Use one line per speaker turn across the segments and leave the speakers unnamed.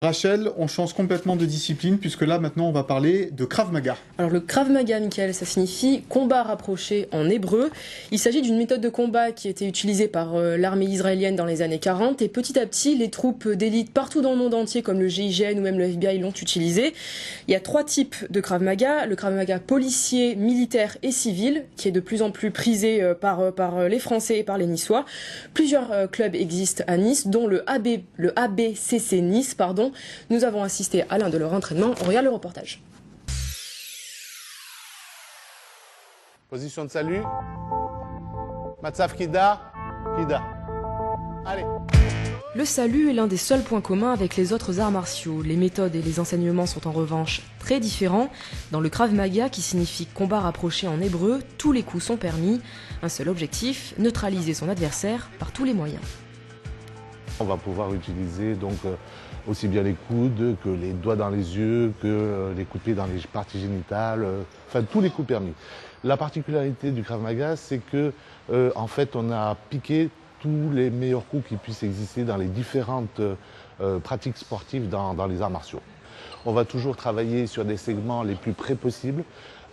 Rachel, on change complètement de discipline puisque là maintenant on va parler de Krav Maga.
Alors le Krav Maga, Michael, ça signifie combat rapproché en hébreu. Il s'agit d'une méthode de combat qui a été utilisée par l'armée israélienne dans les années 40 et petit à petit les troupes d'élite partout dans le monde entier comme le GIGN ou même le FBI l'ont utilisé. Il y a 3 types de Krav Maga. Le Krav Maga policier, militaire et civil qui est de plus en plus prisé par les Français et par les Niçois. Plusieurs clubs existent à Nice dont le ABCC Nice, Nous avons assisté à l'un de leurs entraînements. On regarde le reportage.
Position de salut. Matsav Kida. Kida. Allez.
Le salut est l'un des seuls points communs avec les autres arts martiaux. Les méthodes et les enseignements sont en revanche très différents. Dans le Krav Maga, qui signifie combat rapproché en hébreu, tous les coups sont permis. Un seul objectif, neutraliser son adversaire par tous les moyens.
On va pouvoir utiliser donc aussi bien les coudes que les doigts dans les yeux, que les coups de pied dans les parties génitales, enfin tous les coups permis. La particularité du Krav Maga, c'est que en fait on a piqué tous les meilleurs coups qui puissent exister dans les différentes pratiques sportives dans les arts martiaux. On va toujours travailler sur des segments les plus près possibles.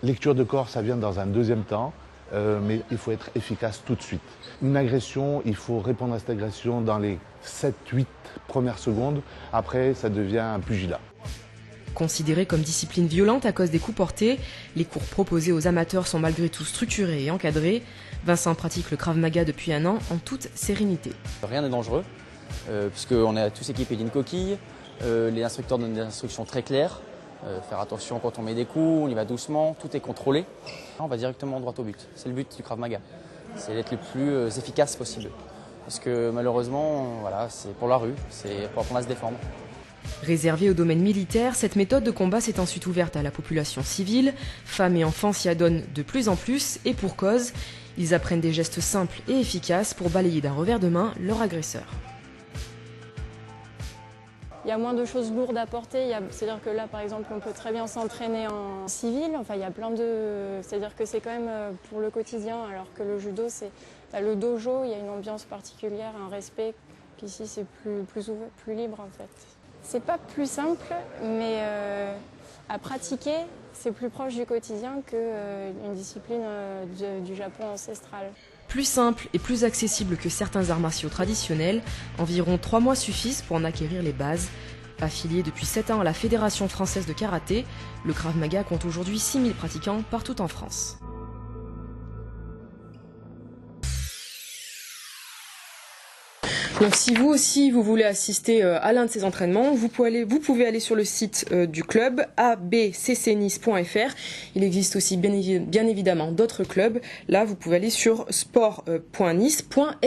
Lecture de corps, ça vient dans un deuxième temps. Mais il faut être efficace tout de suite. Une agression, il faut répondre à cette agression dans les 7-8 premières secondes. Après, ça devient un pugilat.
Considéré comme discipline violente à cause des coups portés, les cours proposés aux amateurs sont malgré tout structurés et encadrés. Vincent pratique le Krav Maga depuis 1 an en toute sérénité.
Rien n'est dangereux, puisqu'on est tous équipés d'une coquille. Les instructeurs donnent des instructions très claires. Faire attention quand on met des coups, on y va doucement, tout est contrôlé. On va directement droit au but. C'est le but du Krav Maga. C'est d'être le plus efficace possible. Parce que malheureusement, voilà, c'est pour la rue, c'est pour apprendre à se défendre.
Réservée au domaine militaire, cette méthode de combat s'est ensuite ouverte à la population civile. Femmes et enfants s'y adonnent de plus en plus et pour cause, ils apprennent des gestes simples et efficaces pour balayer d'un revers de main leur agresseur.
Il y a moins de choses lourdes à porter, c'est-à-dire que là par exemple on peut très bien s'entraîner en civil, enfin il y a plein de... C'est-à-dire que c'est quand même pour le quotidien, alors que le judo c'est... le dojo, il y a une ambiance particulière, un respect, qu'ici c'est plus libre en fait. C'est pas plus simple, mais à pratiquer c'est plus proche du quotidien qu'une discipline du Japon ancestral.
Plus simple et plus accessible que certains arts martiaux traditionnels, environ 3 mois suffisent pour en acquérir les bases. Affilié depuis 7 ans à la Fédération française de karaté, le Krav Maga compte aujourd'hui 6000 pratiquants partout en France. Donc si vous aussi vous voulez assister à l'un de ces entraînements, vous pouvez aller sur le site du club abccnice.fr. Il existe aussi bien évidemment d'autres clubs. Là vous pouvez aller sur sport.nice.fr.